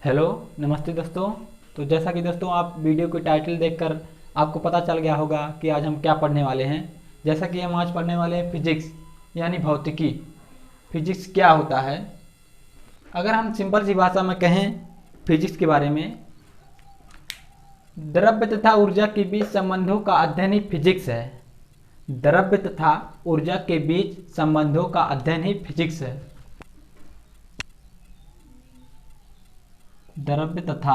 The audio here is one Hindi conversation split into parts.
हेलो नमस्ते दोस्तों। तो जैसा कि दोस्तों आप वीडियो की टाइटल देखकर आपको पता चल गया होगा कि आज हम क्या पढ़ने वाले हैं। जैसा कि हम आज पढ़ने वाले हैं फिजिक्स यानी भौतिकी। फिजिक्स क्या होता है, अगर हम सिंपल सी भाषा में कहें फिजिक्स के बारे में, द्रव्य तथा ऊर्जा के बीच संबंधों का अध्ययन ही फिजिक्स है। द्रव्य तथा ऊर्जा के बीच संबंधों का अध्ययन ही फिजिक्स है। द्रव्य तथा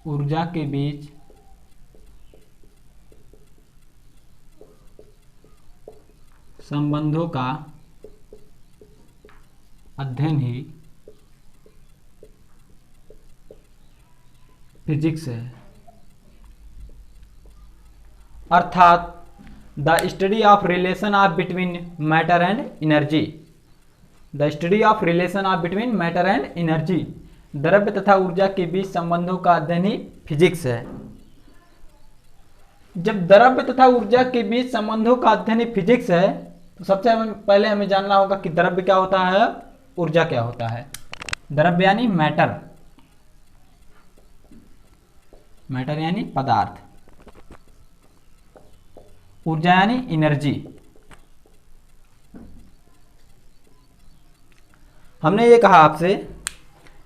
ऊर्जा के बीच संबंधों का अध्ययन ही फिजिक्स है। अर्थात the study of relation of between matter and energy. The study of relation of between matter and energy. द्रव्य तथा ऊर्जा के बीच संबंधों का अध्ययन ही फिजिक्स है। जब द्रव्य तथा ऊर्जा के बीच संबंधों का अध्ययन ही फिजिक्स है तो सबसे पहले हमें जानना होगा कि द्रव्य क्या होता है, ऊर्जा क्या होता है। द्रव्य यानी मैटर, मैटर यानी पदार्थ, ऊर्जा यानी एनर्जी। हमने ये कहा आपसे,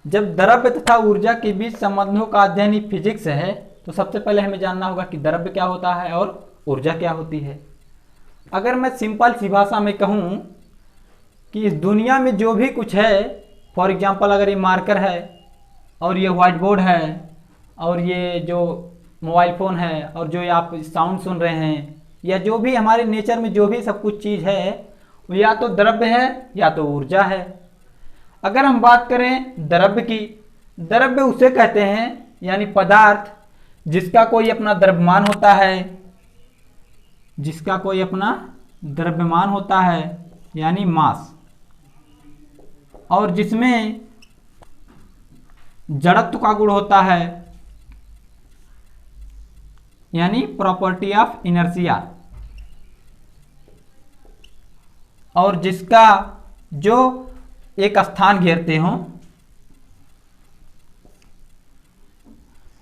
जब द्रव्य तथा ऊर्जा के बीच संबंधों का अध्ययन ही फिजिक्स है तो सबसे पहले हमें जानना होगा कि द्रव्य क्या होता है और ऊर्जा क्या होती है। अगर मैं सिंपल सी भाषा में कहूँ कि इस दुनिया में जो भी कुछ है, फॉर एग्जांपल अगर ये मार्कर है और ये व्हाइट बोर्ड है और ये जो मोबाइल फ़ोन है और जो ये आप साउंड सुन रहे हैं, या जो भी हमारे नेचर में जो भी सब कुछ चीज़ है वो या तो द्रव्य है या तो ऊर्जा है। अगर हम बात करें द्रव्य की, द्रव्य उसे कहते हैं यानी पदार्थ जिसका कोई अपना द्रव्यमान होता है, जिसका कोई अपना द्रव्यमान होता है यानी मास, और जिसमें जड़त्व का गुण होता है यानी प्रॉपर्टी ऑफ इनर्शिया, और जिसका जो एक स्थान घेरते हों।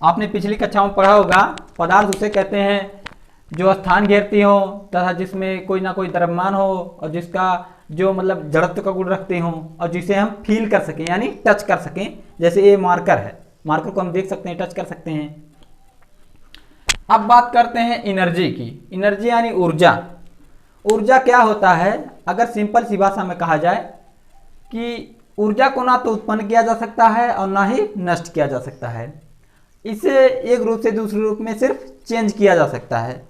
आपने पिछली कक्षाओं में पढ़ा होगा, पदार्थ उसे कहते हैं जो स्थान घेरती हो तथा जिसमें कोई ना कोई द्रव्यमान हो और जिसका जो मतलब जड़त्व का गुण रखते हो और जिसे हम फील कर सकें यानी टच कर सकें। जैसे ये मार्कर है, मार्कर को हम देख सकते हैं, टच कर सकते हैं। अब बात करते हैं एनर्जी की। एनर्जी यानी ऊर्जा। ऊर्जा क्या होता है, अगर सिंपल सी भाषा में कहा जाए कि ऊर्जा को ना तो उत्पन्न किया जा सकता है और ना ही नष्ट किया जा सकता है। इसे एक रूप से दूसरे रूप में सिर्फ चेंज किया जा सकता है।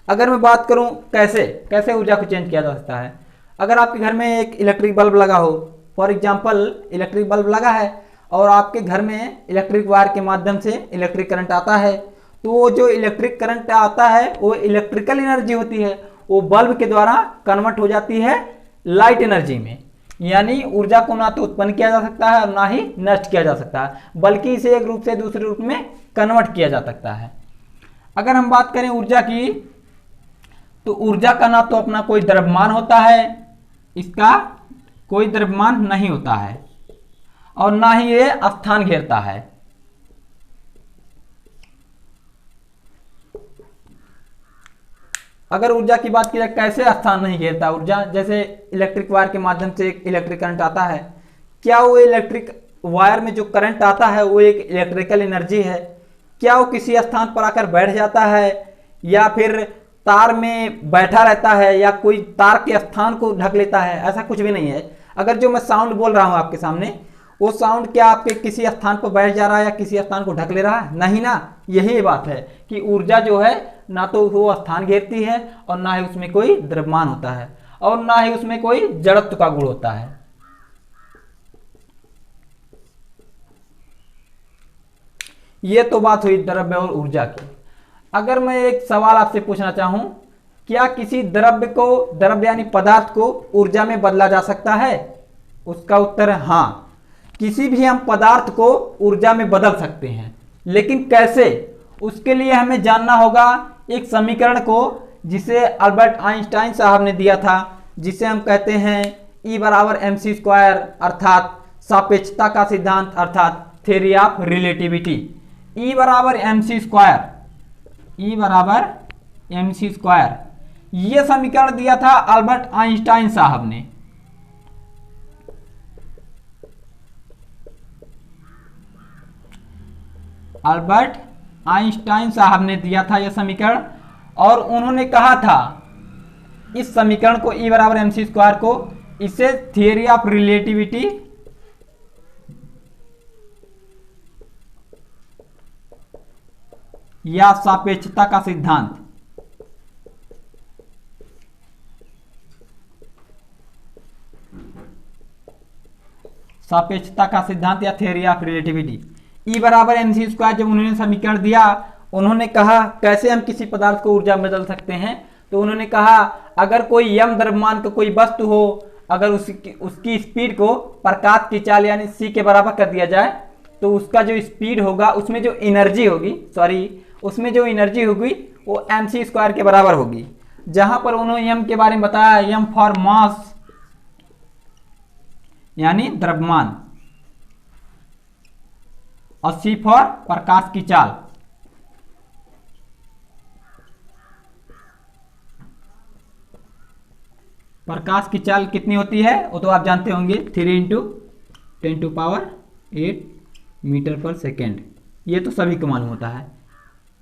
अगर मैं बात करूं कैसे कैसे ऊर्जा को चेंज किया जा सकता है, अगर आपके घर में एक इलेक्ट्रिक बल्ब लगा हो, फॉर एग्जांपल इलेक्ट्रिक बल्ब लगा है और आपके घर में इलेक्ट्रिक वायर के माध्यम से इलेक्ट्रिक करंट आता है, तो वो जो इलेक्ट्रिक करंट आता है वो इलेक्ट्रिकल एनर्जी होती है, वो बल्ब के द्वारा कन्वर्ट हो जाती है लाइट एनर्जी में। यानी ऊर्जा को ना तो उत्पन्न किया जा सकता है और ना ही नष्ट किया जा सकता है, बल्कि इसे एक रूप से दूसरे रूप में कन्वर्ट किया जा सकता है। अगर हम बात करें ऊर्जा की, तो ऊर्जा का ना तो अपना कोई द्रव्यमान होता है, इसका कोई द्रव्यमान नहीं होता है, और ना ही ये स्थान घेरता है। अगर ऊर्जा की बात की जाए कैसे स्थान नहीं घेरता ऊर्जा, जैसे इलेक्ट्रिक वायर के माध्यम से एक इलेक्ट्रिक करंट आता है, क्या वो इलेक्ट्रिक वायर में जो करंट आता है वो एक इलेक्ट्रिकल एनर्जी है? क्या वो किसी स्थान पर आकर बैठ जाता है या फिर तार में बैठा रहता है या कोई तार के स्थान को ढक लेता है? ऐसा कुछ भी नहीं है। अगर जो मैं साउंड बोल रहा हूँ आपके सामने, वो साउंड क्या आपके किसी स्थान पर बैठ जा रहा है या किसी स्थान को ढक ले रहा है? नहीं ना। यही बात है कि ऊर्जा जो है ना तो वो स्थान घेरती है और ना ही उसमें कोई द्रव्यमान होता है और ना ही उसमें कोई जड़त्व का गुण होता है। ये तो बात हुई द्रव्य और ऊर्जा की। अगर मैं एक सवाल आपसे पूछना चाहूं, क्या किसी द्रव्य को, द्रव्य यानी पदार्थ को ऊर्जा में बदला जा सकता है? उसका उत्तर है हाँ, किसी भी हम पदार्थ को ऊर्जा में बदल सकते हैं। लेकिन कैसे? उसके लिए हमें जानना होगा एक समीकरण को जिसे अल्बर्ट आइंस्टाइन साहब ने दिया था, जिसे हम कहते हैं E बराबर mc स्क्वायर, अर्थात सापेक्षता का सिद्धांत अर्थात थ्योरी ऑफ रिलेटिविटी। E बराबर mc स्क्वायर, E बराबर mc स्क्वायर, ये समीकरण दिया था अल्बर्ट आइंस्टाइन साहब ने। अल्बर्ट आइंस्टाइन साहब ने दिया था यह समीकरण, और उन्होंने कहा था इस समीकरण को E बराबर mc स्क्वायर को, इसे थियरी ऑफ रिलेटिविटी या सापेक्षता का सिद्धांत, सापेक्षता का सिद्धांत या थ्योरी ऑफ रिलेटिविटी। E बराबर mc स्क्वायर जब उन्होंने समीकरण दिया, उन्होंने कहा कैसे हम किसी पदार्थ को ऊर्जा में बदल सकते हैं। तो उन्होंने कहा अगर कोई m द्रव्यमान का कोई वस्तु हो, अगर उसकी स्पीड को प्रकाश की चाल यानी c के बराबर कर दिया जाए, तो उसका जो स्पीड होगा उसमें जो एनर्जी होगी, उसमें जो एनर्जी होगी वो mc स्क्वायर के बराबर होगी। जहां पर उन्होंने m के बारे में बताया, m फॉर मास यानी द्रव्यमान, और c फॉर प्रकाश की चाल। प्रकाश की चाल कितनी होती है वो तो आप जानते होंगे, 3 × 10⁸ मीटर पर सेकेंड, ये तो सभी को मालूम होता है।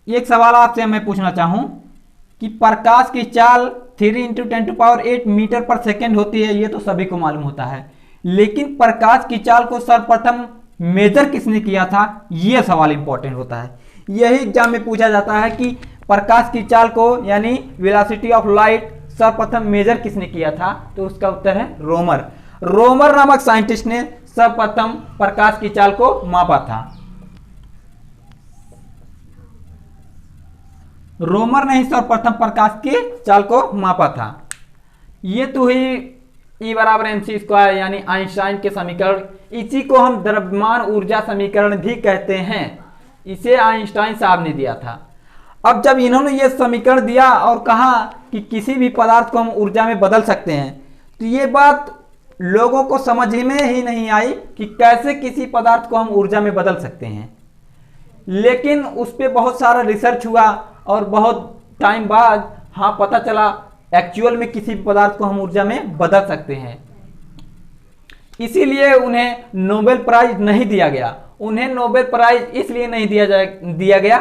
एक सवाल आपसे मैं पूछना चाहूं कि प्रकाश की चाल 3 × 10⁸ मीटर पर सेकेंड होती है, ये तो सभी को मालूम होता है, लेकिन प्रकाश की चाल को सर्वप्रथम मेजर किसने किया था, यह सवाल इंपॉर्टेंट होता है। यही एग्जाम में पूछा जाता है कि प्रकाश की चाल को यानी वेलोसिटी ऑफ लाइट सर्वप्रथम मेजर किसने किया था, तो उसका उत्तर है रोमर। रोमर नामक साइंटिस्ट ने सर्वप्रथम प्रकाश की चाल को मापा था। रोमर ने ही सर्वप्रथम प्रकाश की चाल को मापा था। ये तो ही E बराबर mc स्क्वायर यानी आइंस्टाइन के समीकरण, इसी को हम द्रव्यमान ऊर्जा समीकरण भी कहते हैं, इसे आइंस्टाइन साहब ने दिया था। अब जब इन्होंने ये समीकरण दिया और कहा कि किसी भी पदार्थ को हम ऊर्जा में बदल सकते हैं, तो ये बात लोगों को समझ में ही नहीं आई कि कैसे किसी पदार्थ को हम ऊर्जा में बदल सकते हैं। लेकिन उस पर बहुत सारा रिसर्च हुआ और बहुत टाइम बाद हाँ पता चला एक्चुअल में किसी भी पदार्थ को हम ऊर्जा में बदल सकते हैं। इसीलिए उन्हें नोबेल प्राइज नहीं दिया गया। उन्हें नोबेल प्राइज इसलिए नहीं दिया गया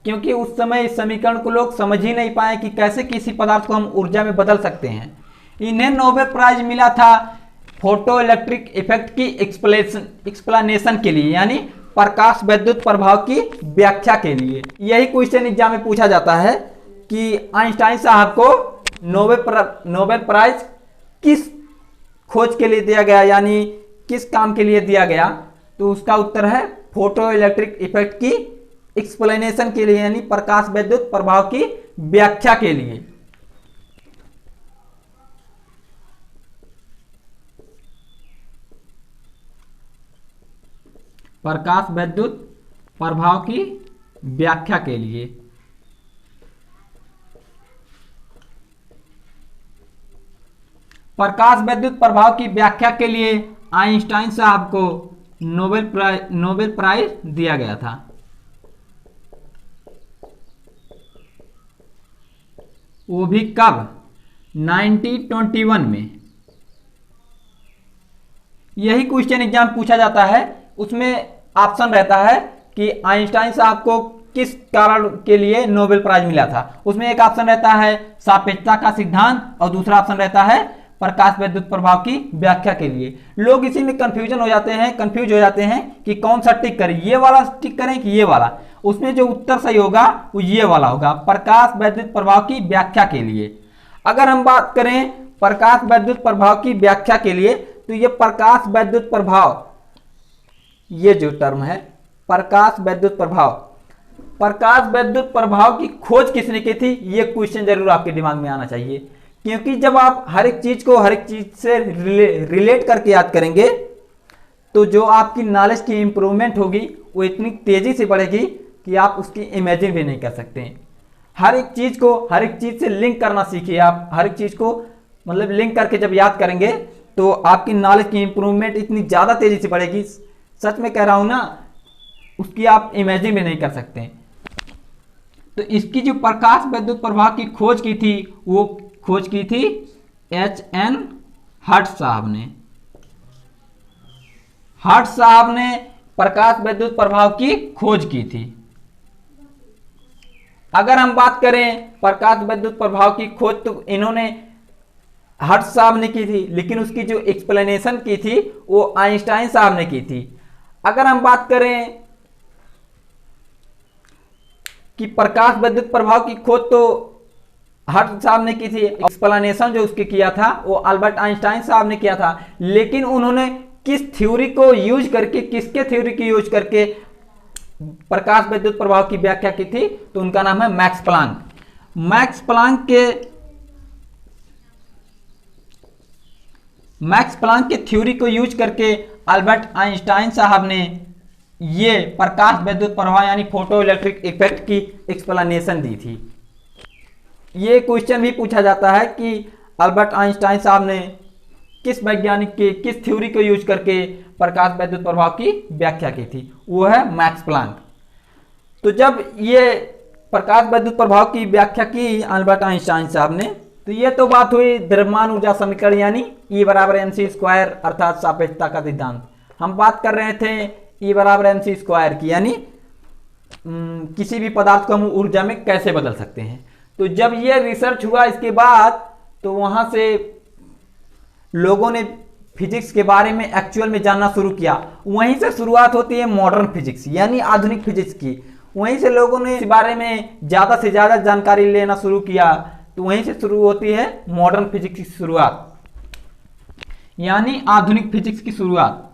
क्योंकि उस समय इस समीकरण को लोग समझ ही नहीं पाए कि कैसे किसी पदार्थ को हम ऊर्जा में बदल सकते हैं। इन्हें नोबेल प्राइज मिला था फोटो इलेक्ट्रिक इफेक्ट की एक्सप्लेनेशन के लिए, यानी प्रकाश विद्युत प्रभाव की व्याख्या के लिए। यही क्वेश्चन एग्जाम में पूछा जाता है कि आइंस्टाइन साहब को नोबेल प्राइज किस खोज के लिए दिया गया, यानी किस काम के लिए दिया गया, तो उसका उत्तर है फोटो इलेक्ट्रिक इफेक्ट की एक्सप्लेनेशन के लिए, यानी प्रकाश विद्युत प्रभाव की व्याख्या के लिए। प्रकाश विद्युत प्रभाव की व्याख्या के लिए। प्रकाश विद्युत प्रभाव की व्याख्या के लिए आइंस्टाइन साहब को नोबेल प्राइज दिया गया था। वो भी कब, 1921 में। यही क्वेश्चन एग्जाम पूछा जाता है, उसमें ऑप्शन रहता है कि आइंस्टाइन साहब को किस कारण के लिए नोबेल प्राइज मिला था। उसमें एक ऑप्शन रहता है सापेक्षता का सिद्धांत और दूसरा ऑप्शन रहता है प्रकाश विद्युत प्रभाव की व्याख्या के लिए। लोग इसी में कंफ्यूज हो जाते हैं कि कौन सा टिक करें, ये वाला टिक करें कि ये वाला। उसमें जो उत्तर सही होगा वो ये वाला होगा, प्रकाश विद्युत प्रभाव की व्याख्या के लिए। अगर हम बात करें प्रकाश विद्युत प्रभाव की व्याख्या के लिए, तो ये प्रकाश विद्युत प्रभाव, ये जो टर्म है प्रकाश विद्युत प्रभाव की खोज किसने की थी, ये क्वेश्चन जरूर आपके दिमाग में आना चाहिए। क्योंकि जब आप हर एक चीज से रिलेट करके याद करेंगे, तो जो आपकी नॉलेज की इंप्रूवमेंट होगी वो इतनी तेजी से बढ़ेगी कि आप उसकी इमेजिन भी नहीं कर सकते। हर एक चीज से लिंक करना सीखिए आप। हर एक चीज को मतलब लिंक करके जब याद करेंगे तो आपकी नॉलेज की इंप्रूवमेंट इतनी ज़्यादा तेज़ी से बढ़ेगी, सच में कह रहा हूँ ना, उसकी आप इमेजिन भी नहीं कर सकते। तो इसकी जो प्रकाश विद्युत प्रवाह की खोज की थी, वो खोज की थी H.N. हर्ट्ज साहब ने। हर्ट्ज साहब ने प्रकाश विद्युत प्रभाव की खोज की थी। अगर हम बात करें प्रकाश विद्युत प्रभाव की खोज, तो इन्होंने हर्ट्ज साहब ने की थी, लेकिन उसकी जो एक्सप्लेनेशन की थी वो आइंस्टाइन साहब ने की थी। अगर हम बात करें कि प्रकाश विद्युत प्रभाव की खोज तो हर्ट्ज साहब ने की थी, एक्सप्लेनेशन जो उसके किया था वो अल्बर्ट आइंस्टाइन साहब ने किया था, लेकिन उन्होंने किस थ्योरी को यूज करके, किसके थ्योरी की यूज करके प्रकाश विद्युत प्रभाव की व्याख्या की थी, तो उनका नाम है मैक्स प्लांक। मैक्स प्लांक के थ्योरी को यूज करके अल्बर्ट आइंस्टाइन साहब ने ये प्रकाश विद्युत प्रभाव यानी फोटो इलेक्ट्रिक इफेक्ट की एक्सप्लेनेशन दी थी। ये क्वेश्चन भी पूछा जाता है कि अल्बर्ट आइंस्टाइन साहब ने किस वैज्ञानिक के, किस थ्योरी को यूज करके प्रकाश विद्युत प्रभाव की व्याख्या की थी, वो है मैक्स प्लांक। तो जब ये प्रकाश विद्युत प्रभाव की व्याख्या की अल्बर्ट आइंस्टाइन साहब ने, तो ये तो बात हुई द्रव्यमान ऊर्जा समीकरण यानी E बराबर mc² अर्थात सापेक्षता का सिद्धांत। हम बात कर रहे थे E बराबर mc² की, यानी किसी भी पदार्थ को हम ऊर्जा में कैसे बदल सकते हैं। तो जब ये रिसर्च हुआ इसके बाद, तो वहां से लोगों ने फिजिक्स के बारे में एक्चुअल में जानना शुरू किया। वहीं से शुरुआत होती है मॉडर्न फिजिक्स यानी आधुनिक फिजिक्स की। वहीं से लोगों ने इस बारे में ज़्यादा से ज़्यादा जानकारी लेना शुरू किया, तो वहीं से शुरू होती है मॉडर्न फिजिक्स की शुरुआत यानी आधुनिक फिजिक्स की शुरुआत।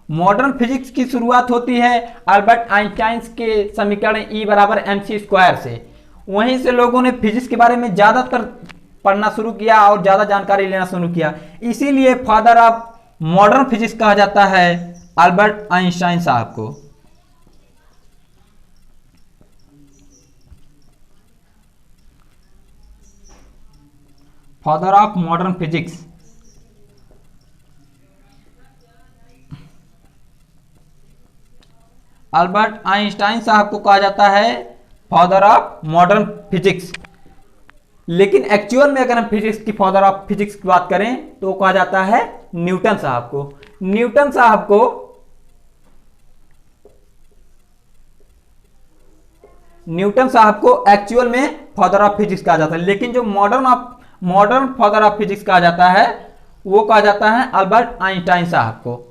मॉडर्न फिजिक्स की शुरुआत होती है अल्बर्ट आइंस्टाइन के समीकरण E बराबर mc² से। वहीं से लोगों ने फिजिक्स के बारे में ज़्यादातर पढ़ना शुरू किया और ज़्यादा जानकारी लेना शुरू किया। इसीलिए फादर ऑफ मॉडर्न फिजिक्स कहा जाता है अल्बर्ट आइंस्टाइन साहब को। Father of modern physics. Albert Einstein साहब को कहा जाता है फादर ऑफ मॉडर्न फिजिक्स। लेकिन एक्चुअल में अगर हम फिजिक्स की फादर ऑफ फिजिक्स की बात करें तो कहा जाता है न्यूटन साहब को। न्यूटन साहब को एक्चुअल में फादर ऑफ फिजिक्स कहा जाता है, लेकिन जो मॉडर्न फादर ऑफ फिजिक्स कहा जाता है वो कहा जाता है अल्बर्ट आइंस्टाइन साहब को।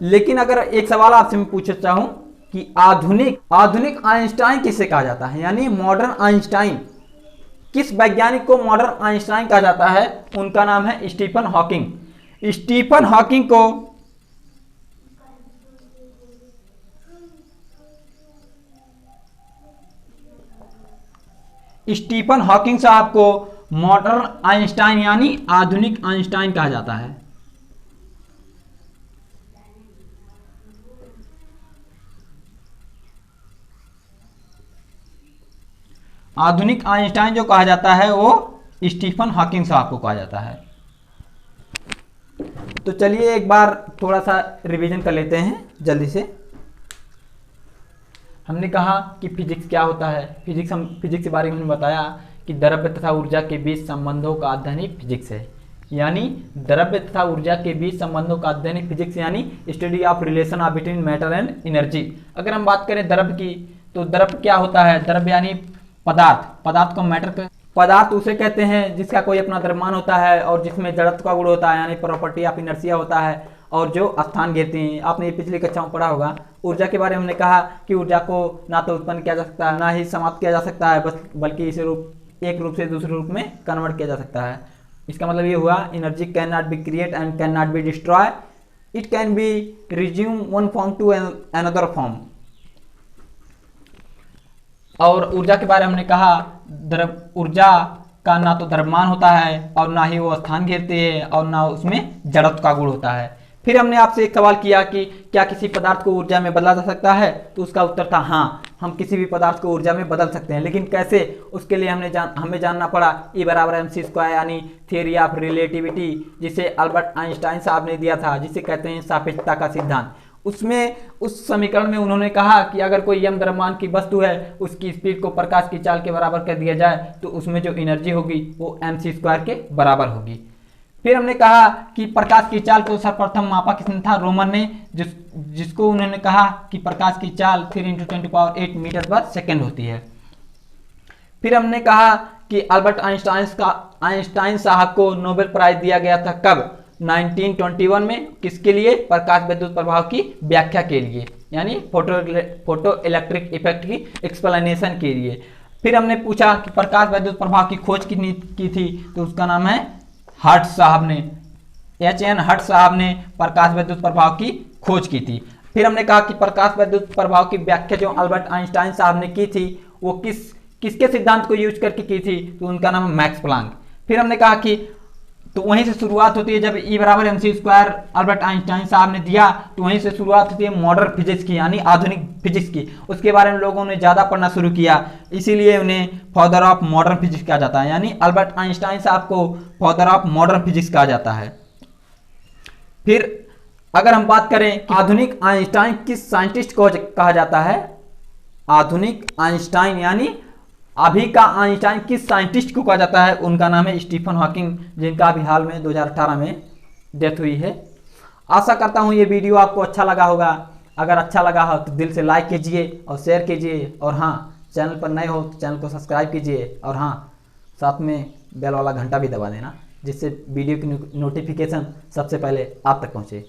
लेकिन अगर एक सवाल आपसे मैं पूछना चाहूं कि आधुनिक आइंस्टाइन किसे कहा जाता है, यानी मॉडर्न आइंस्टाइन, किस वैज्ञानिक को मॉडर्न आइंस्टाइन कहा जाता है, उनका नाम है स्टीफन हॉकिंग। स्टीफन हॉकिंग साहब को मॉडर्न आइंस्टाइन यानी आधुनिक आइंस्टाइन कहा जाता है। आधुनिक आइंस्टाइन जो कहा जाता है वो स्टीफन हॉकिंग साहब को कहा जाता है। तो चलिए एक बार थोड़ा सा रिवीजन कर लेते हैं जल्दी से। हमने कहा कि फिजिक्स क्या होता है। फिजिक्स के बारे में हमने बताया कि द्रव्य तथा ऊर्जा के बीच संबंधों का अध्ययन ही फिजिक्स है, यानी द्रव्य तथा ऊर्जा के बीच संबंधों का अध्ययन ही फिजिक्स यानी study of relation of between matter and energy. अगर हम बात करें द्रव्य की, तो द्रव्य क्या होता है, द्रव्य यानी पदार्थ को मैटर, पदार्थ उसे कहते हैं जिसका कोई अपना द्रव्यमान होता है और जिसमें जड़त्व का गुण होता है यानी प्रॉपर्टी ऑफ इनर्शिया होता है, और जो स्थान घेरती हैं। आपने पिछली कक्षा में पढ़ा होगा। ऊर्जा के बारे में हमने कहा कि ऊर्जा को ना तो उत्पन्न किया जा सकता है ना ही समाप्त किया जा सकता है, बल्कि इसे एक रूप से दूसरे रूप में कन्वर्ट किया जा सकता है। इसका मतलब ये हुआ energy can not be create and can not be destroy, it can be resume one form to another form. और ऊर्जा के बारे में हमने कहा ऊर्जा का ना तो द्रव्यमान होता है और ना ही वो स्थान घेरती है और ना उसमें जड़त्व का गुण होता है। फिर हमने आपसे एक सवाल किया कि क्या किसी पदार्थ को ऊर्जा में बदला जा सकता है, तो उसका उत्तर था हाँ, हम किसी भी पदार्थ को ऊर्जा में बदल सकते हैं। लेकिन कैसे, उसके लिए हमें जानना पड़ा E बराबर mc² यानी थियरी ऑफ रिलेटिविटी, जिसे अल्बर्ट आइंस्टाइन साहब ने दिया था, जिसे कहते हैं सापेक्षता का सिद्धांत। उसमें उस समीकरण में उन्होंने कहा कि अगर कोई m द्रव्यमान की वस्तु है, उसकी स्पीड को प्रकाश की चाल के बराबर कर दिया जाए तो उसमें जो एनर्जी होगी वो mc² के बराबर होगी। फिर हमने कहा कि प्रकाश की चाल को सर्वप्रथम मापा किसने था, रोमन ने, जिसको उन्होंने कहा कि प्रकाश की चाल 3 × 10⁸ मीटर पर सेकेंड होती है। फिर हमने कहा कि अल्बर्ट आइंस्टाइन साहब को नोबेल प्राइज दिया गया था, कब, 1921 में, किसके लिए, प्रकाश विद्युत प्रभाव की व्याख्या के लिए, यानी फोटो इलेक्ट्रिक इफेक्ट की एक्सप्लेनेशन के लिए। फिर हमने पूछा कि प्रकाश विद्युत प्रभाव की खोज किसने की थी, तो उसका नाम है हर्ट्ज साहब ने, H.N. हर्ट्ज साहब ने प्रकाश विद्युत प्रभाव की खोज की थी। फिर हमने कहा कि प्रकाश विद्युत प्रभाव की व्याख्या जो अल्बर्ट आइंस्टाइन साहब ने की थी वो किसके सिद्धांत को यूज करके की थी, तो उनका नाम है मैक्स प्लांक। फिर हमने कहा कि तो वहीं से शुरुआत होती है, जब E बराबर mc² अल्बर्ट आइंस्टाइन साहब ने दिया तो वहीं से शुरुआत होती है मॉडर्न फिजिक्स की, यानी आधुनिक फिजिक्स की। उसके बारे में लोगों ने ज़्यादा पढ़ना शुरू किया, इसीलिए उन्हें फादर ऑफ मॉडर्न फिजिक्स कहा जाता है, यानी अल्बर्ट आइंस्टाइन साहब को फादर ऑफ मॉडर्न फिजिक्स कहा जाता है। फिर अगर हम बात करें आधुनिक आइंस्टाइन किस साइंटिस्ट को कहा जाता है, आधुनिक आइंस्टाइन यानी अभी का आइंस्टाइन किस साइंटिस्ट को कहा जाता है, उनका नाम है स्टीफन हॉकिंग, जिनका अभी हाल में 2018 में डेथ हुई है। आशा करता हूँ ये वीडियो आपको अच्छा लगा होगा। अगर अच्छा लगा हो तो दिल से लाइक कीजिए और शेयर कीजिए, और हाँ, चैनल पर नए हो तो चैनल को सब्सक्राइब कीजिए, और हाँ, साथ में बेल वाला घंटा भी दबा देना, जिससे वीडियो की नोटिफिकेशन सबसे पहले आप तक पहुँचे।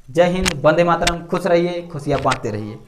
जय हिंद, वंदे मातरम, खुश रहिए, खुशियाँ बांटते रहिए।